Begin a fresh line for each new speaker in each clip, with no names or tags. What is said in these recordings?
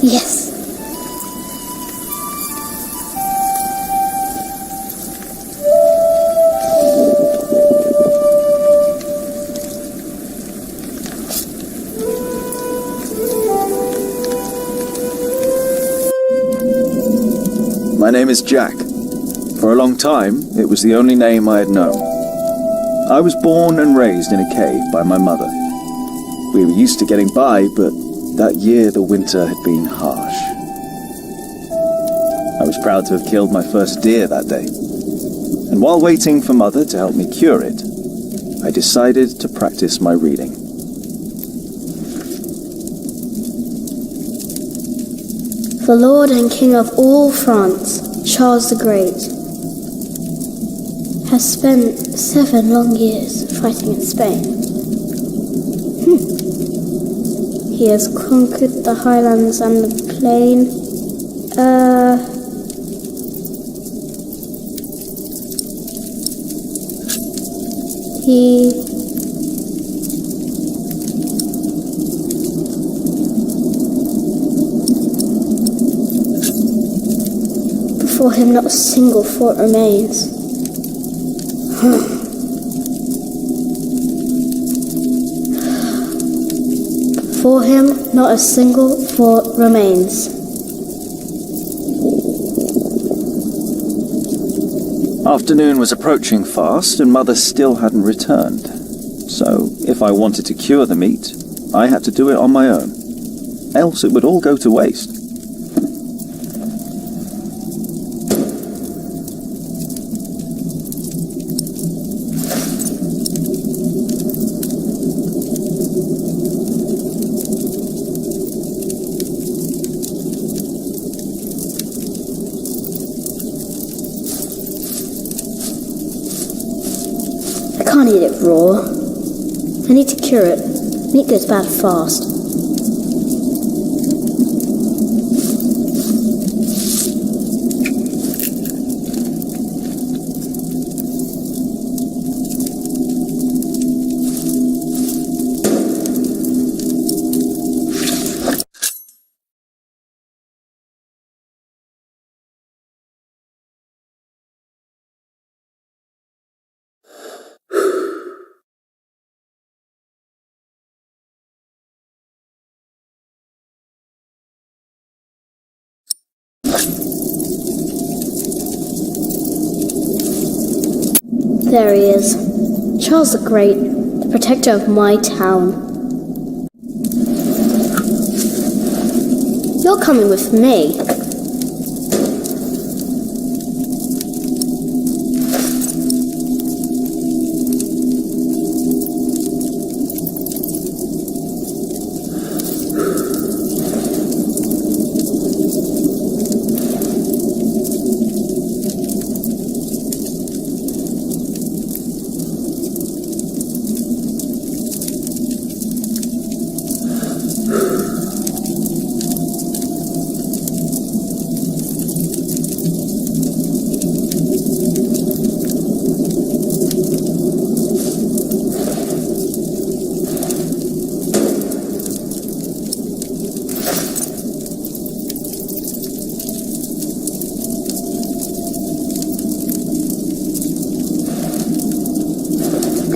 Yes.
My name is Jack. For a long time, it was the only name I had known. I was born and raised in a cave by my mother. We were used to getting by, but that year the winter had been harsh. I was proud to have killed my first deer that day. And while waiting for Mother to help me cure it, I decided to practice my reading.
The Lord and King of all France, Charles the Great, has spent 7 long years fighting in Spain. He has conquered the highlands and the plain. Before him not a single fort remains. Before him not a single fort remains.
Afternoon was approaching fast, and Mother still hadn't returned. So, if I wanted to cure the meat, I had to do it on my own. Else it would all go to waste.
I can't eat it raw. I need to cure it. Meat goes bad fast. There he is. Charles the Great, the protector of my town. You're coming with me.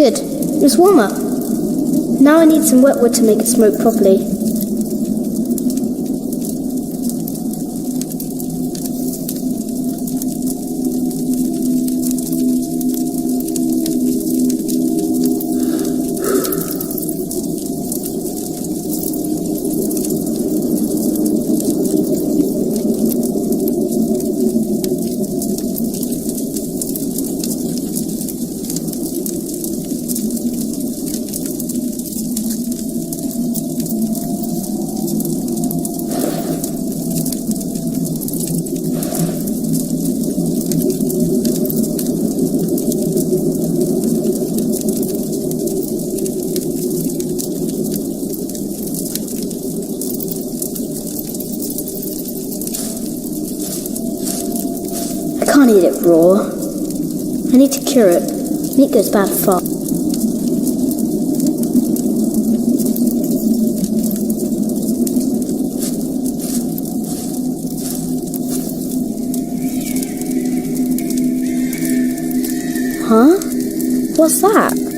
Good. It's warmer. Now I need some wet wood to make it smoke properly. I can't eat it raw. I need to cure it. Meat goes bad fast. Huh? What's that?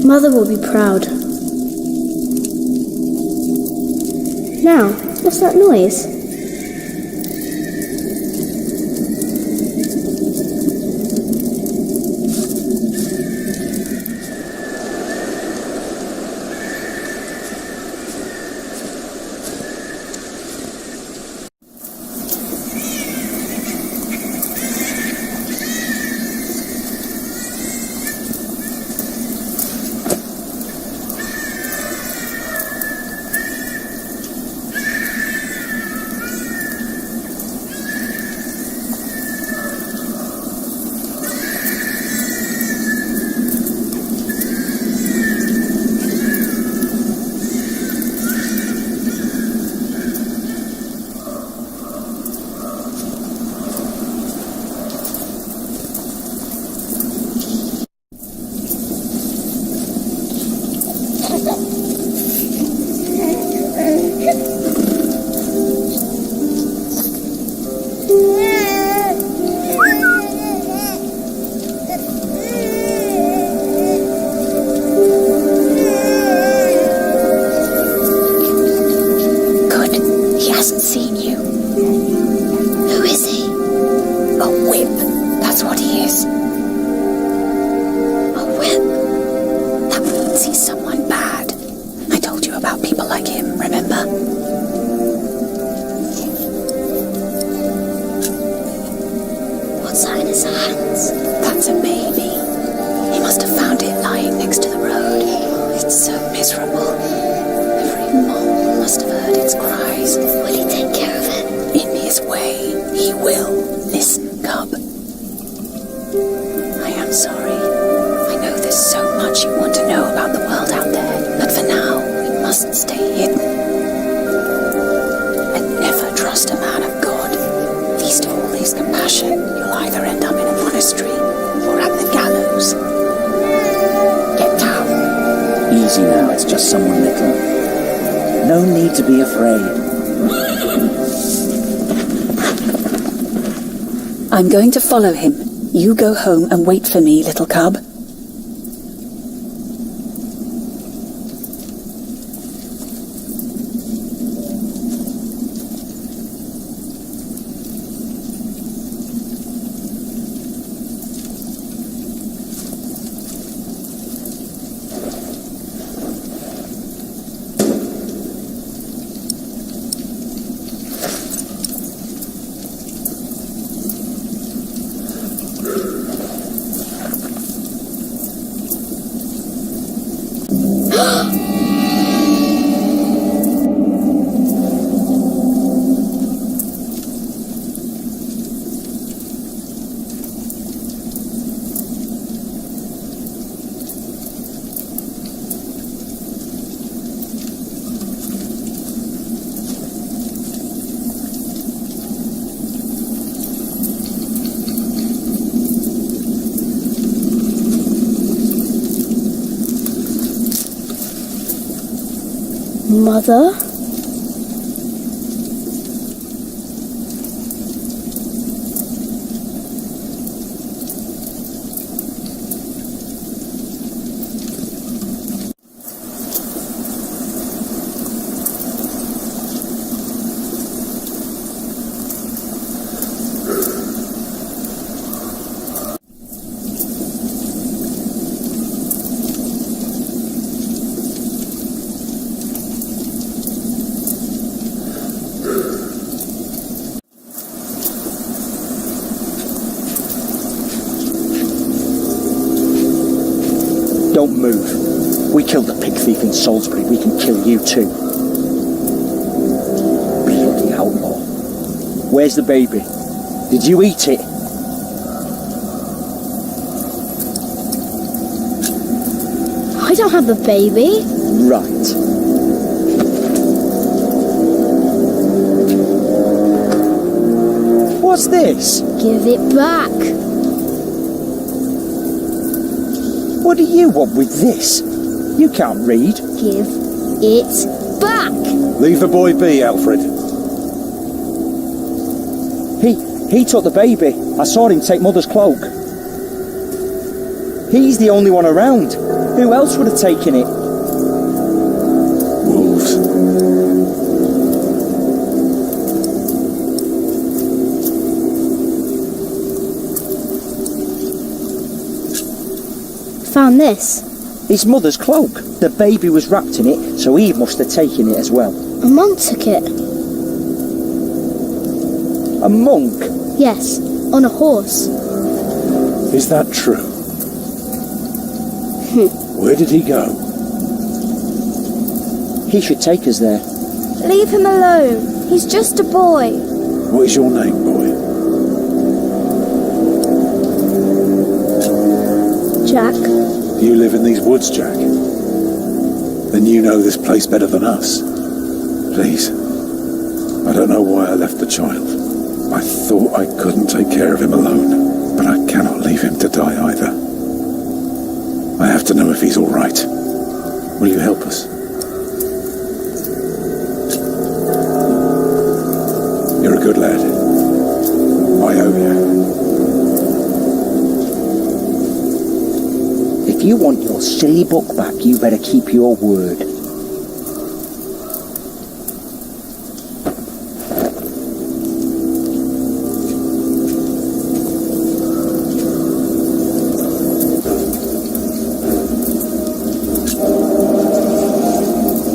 Mother will be proud. Now, what's that noise?
Easy now, it's just someone little. No need to be afraid.
I'm going to follow him. You go home and wait for me, little cub.
Mother?
don't move. We killed the pig thief in Salisbury. We can kill you too. Bloody outlaw. Where's the baby? Did you eat it?
I don't have a baby.
Right. What's this?
Give it back.
What do you want with this? You can't read.
Give it back.
Leave the boy be, Alfred.
He took the baby. I saw him take Mother's cloak. He's the only one around. Who else would have taken it?
Wolves.
Found this.
It's Mother's cloak. The baby was wrapped in it, so he must have taken it as well.
A monk took it.
A monk?
Yes, on a horse.
Is that true? Where did he go?
He should take us there.
Leave him alone. He's just a boy.
What is your name, boy?
Jack.
You live in these woods, Jack. Then you know this place better than us. Please. I don't know why I left the child. I thought I couldn't take care of him alone, but I cannot leave him to die either. I have to know if he's all right. Will you help us? You're a good lad. I owe you.
If you want your silly book back, you better keep your word.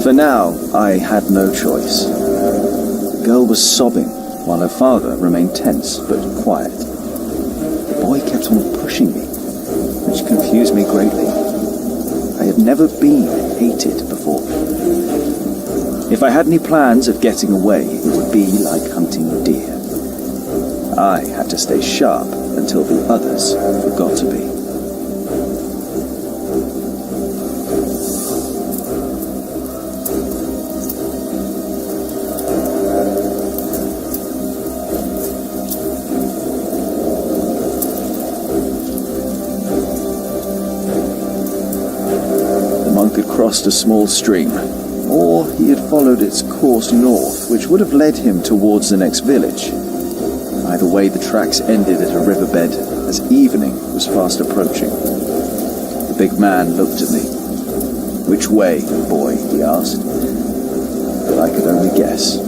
For now, I had no choice. The girl was sobbing, while her father remained tense but quiet. The boy kept on pushing me, which confused me greatly. I had never been hated before. If I had any plans of getting away, it would be like hunting deer. I had to stay sharp until the others forgot to be. Crossed a small stream, or he had followed its course north, which would have led him towards the next village. Either way, the tracks ended at a riverbed as evening was fast approaching. The big man looked at me. "Which way, boy?" he asked. But I could only guess.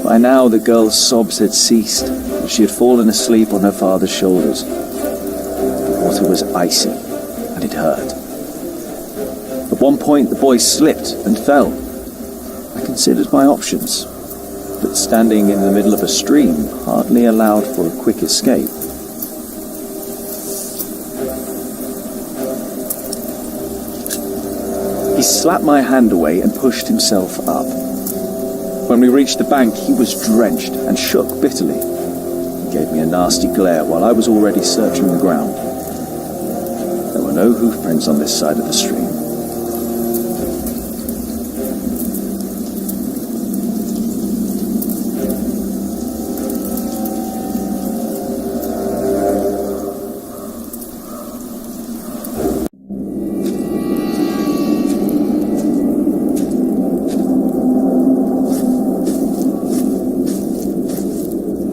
By now, the girl's sobs had ceased, and she had fallen asleep on her father's shoulders. The water was icy, and it hurt. At one point, the boy slipped and fell. I considered my options, but standing in the middle of a stream hardly allowed for a quick escape. He slapped my hand away and pushed himself up. When we reached the bank, he was drenched and shook bitterly. He gave me a nasty glare while I was already searching the ground. There were no hoof prints on this side of the stream.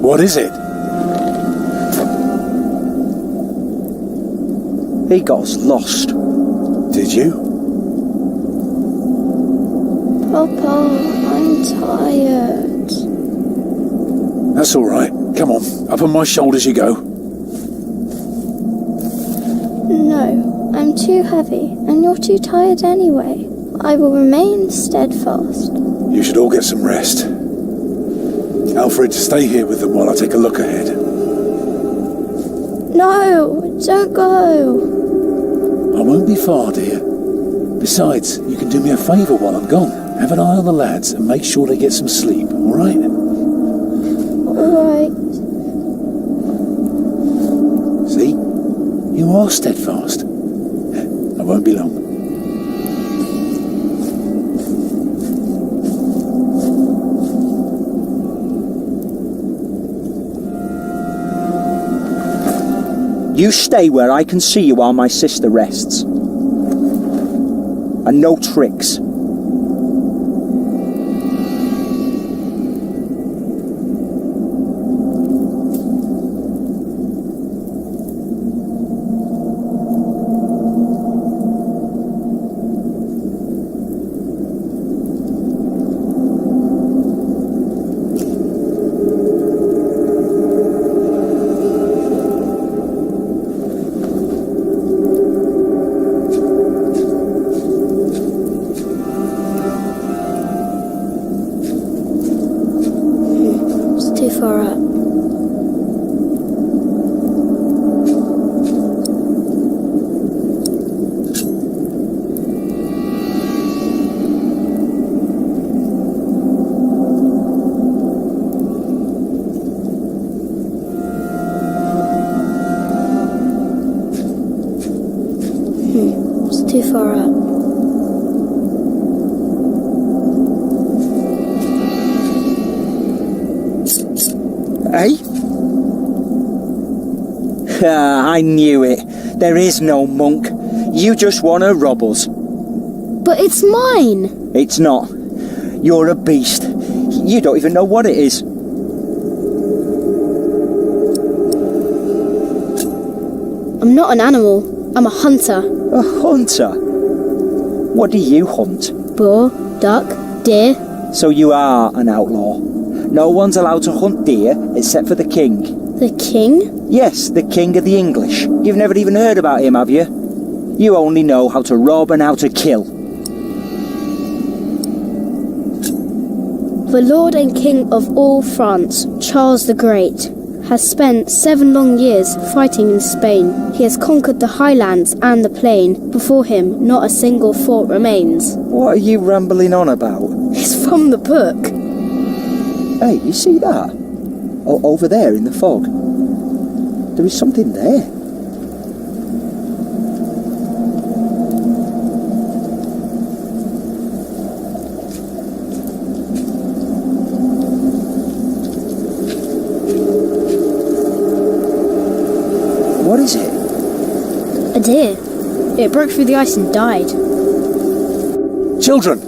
What is it?
He got us lost.
Did you?
Papa, I'm tired.
That's all right. Come on, up on my shoulders you go.
No, I'm too heavy, and you're too tired anyway. I will remain steadfast.
You should all get some rest. Alfred, stay here with them while I take a look ahead.
No, don't go.
I won't be far, dear. Besides, you can do me a favour while I'm gone. Have an eye on the lads and make sure they get some sleep, all right?
All right.
See? You are steadfast. I won't be long.
You stay where I can see you while my sister rests. And no tricks.
Too far up. It's too far up.
Eh? I knew it. There is no monk. You just want to rob us.
But it's mine.
It's not. You're a beast. You don't even know what it is.
I'm not an animal. I'm a hunter.
A hunter? What do you hunt?
Boar, duck, deer.
So you are an outlaw. No one's allowed to hunt deer except for the king.
The king?
Yes, the king of the English. You've never even heard about him, have you? You only know how to rob and how to kill.
The Lord and King of all France, Charles the Great, has spent 7 long years fighting in Spain. He has conquered the highlands and the plain. Before him, not a single fort remains.
What are you rambling on about?
It's from the book.
Hey, you see that? Over there in the fog. There is something there. What is it?
A deer. It broke through the ice and died.
Children!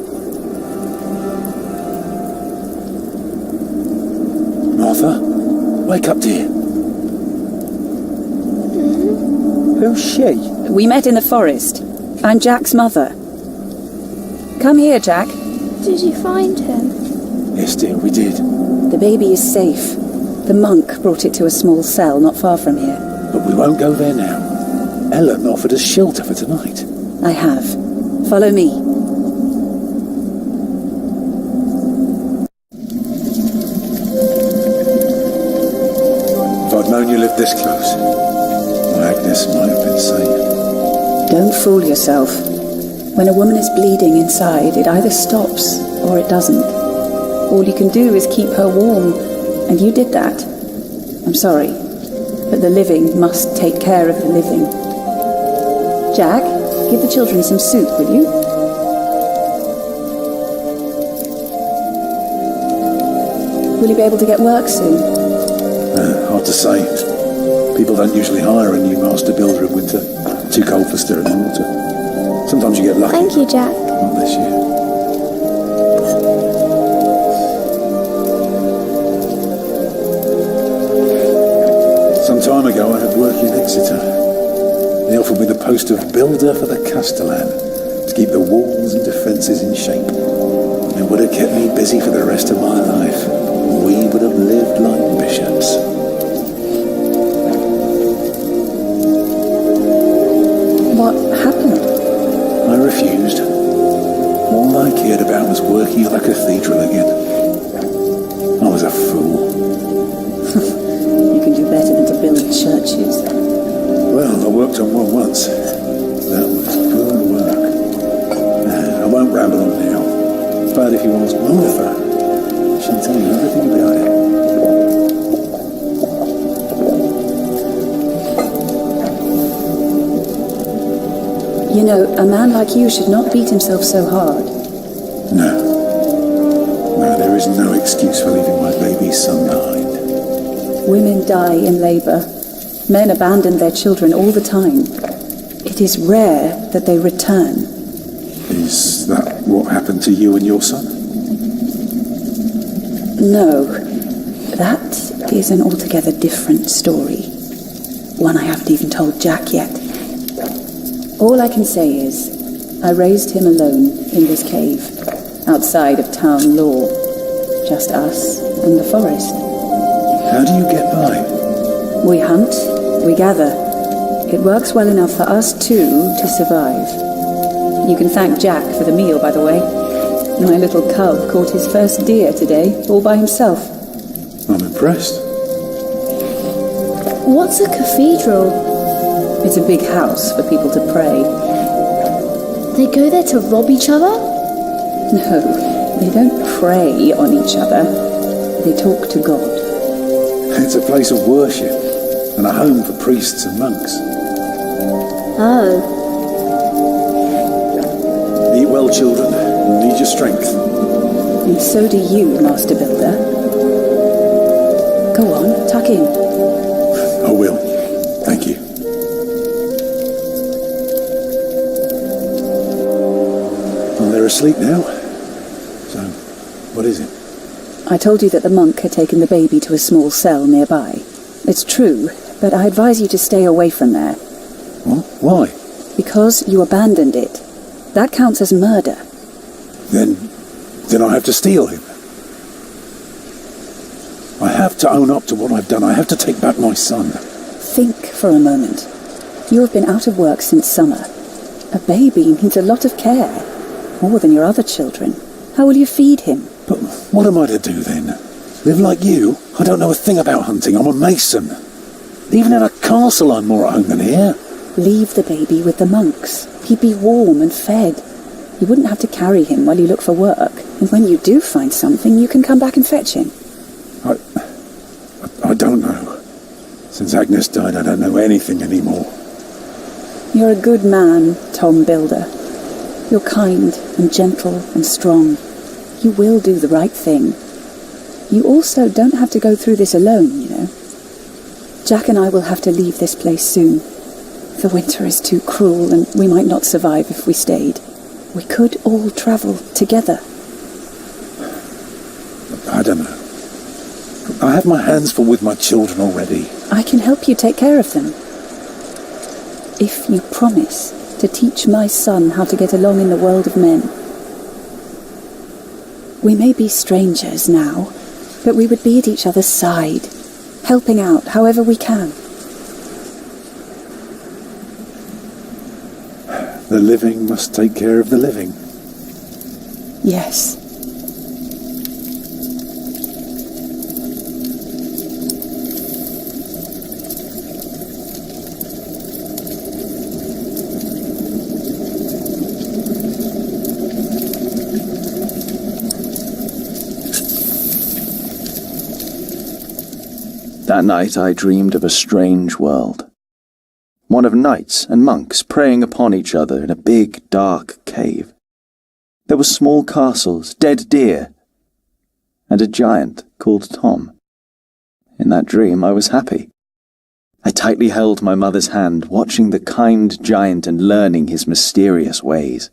Martha, wake up, dear.
Who's she?
We met in the forest. I'm Jack's mother. Come here, Jack.
Did you find him?
Yes, dear, we did.
The baby is safe. The monk brought it to a small cell not far from here.
But we won't go there now. Ellen offered us shelter for tonight.
I have. Follow me.
If I'd known you lived this close, my Agnes might have been saved.
Don't fool yourself. When a woman is bleeding inside, it either stops or it doesn't. All you can do is keep her warm, and you did that. I'm sorry, but the living must take care of the living. Jack, give the children some soup, will you? Will you be able to get work soon?
Hard to say. People don't usually hire a new master builder in winter. Too cold for stirring water. Sometimes you get lucky.
Thank you, Jack.
Not this year. Some time ago I had work in Exeter. They offered me the post of builder for the Castellan to keep the walls and defences in shape. It would have kept me busy for the rest of my life. We would have lived like bishops.
What happened?
I refused. cared about was working on a cathedral again. I was a fool.
You can do better than to build churches.
Well, I worked on one once. That was good work. I won't ramble on now. But if you ask Martha, she'll tell you everything about it.
You know, a man like you should not beat himself so hard.
No. No, there is no excuse for leaving my baby's son behind.
Women die in labour. Men abandon their children all the time. It is rare that they return.
Is that what happened to you and your son?
No, that is an altogether different story. One I haven't even told Jack yet. All I can say is, I raised him alone in this cave, outside of town law. Just us and the forest.
How do you get by?
We hunt, we gather. It works well enough for us two to survive. You can thank Jack for the meal, by the way. My little cub caught his first deer today, all by himself.
I'm impressed.
What's a cathedral?
It's a big house for people to pray.
They go there to rob each other?
No, they don't prey on each other. They talk to God.
It's a place of worship and a home for priests and monks.
Oh.
Eat well, children. You'll need your strength.
And so do you, Master Builder. Go on, tuck in.
I will. Thank you. Well, they're asleep now. So, what is it?
I told you that the monk had taken the baby to a small cell nearby. It's true, but I advise you to stay away from there.
What? Why?
Because you abandoned it. That counts as murder.
Then I have to steal him. I have to own up to what I've done. I have to take back my son.
Think for a moment. You have been out of work since summer. A baby needs a lot of care. More than your other children. How will you feed him?
But what am I to do then? Live like you? I don't know a thing about hunting. I'm a mason. Even in a castle I'm more at home than here.
Leave the baby with the monks. He'd be warm and fed. You wouldn't have to carry him while you look for work. And when you do find something, you can come back and fetch him.
I don't know. Since Agnes died, I don't know anything anymore.
You're a good man, Tom Builder. You're kind and gentle and strong. You will do the right thing. You also don't have to go through this alone, you know. Jack and I will have to leave this place soon. The winter is too cruel and we might not survive if we stayed. We could all travel together.
I don't know. I have my hands full with my children already.
I can help you take care of them. If you promise to teach my son how to get along in the world of men. We may be strangers now, but we would be at each other's side, helping out however we can.
The living must take care of the living.
Yes.
That night I dreamed of a strange world. One of knights and monks preying upon each other in a big, dark cave. There were small castles, dead deer, and a giant called Tom. In that dream I was happy. I tightly held my mother's hand, watching the kind giant and learning his mysterious ways.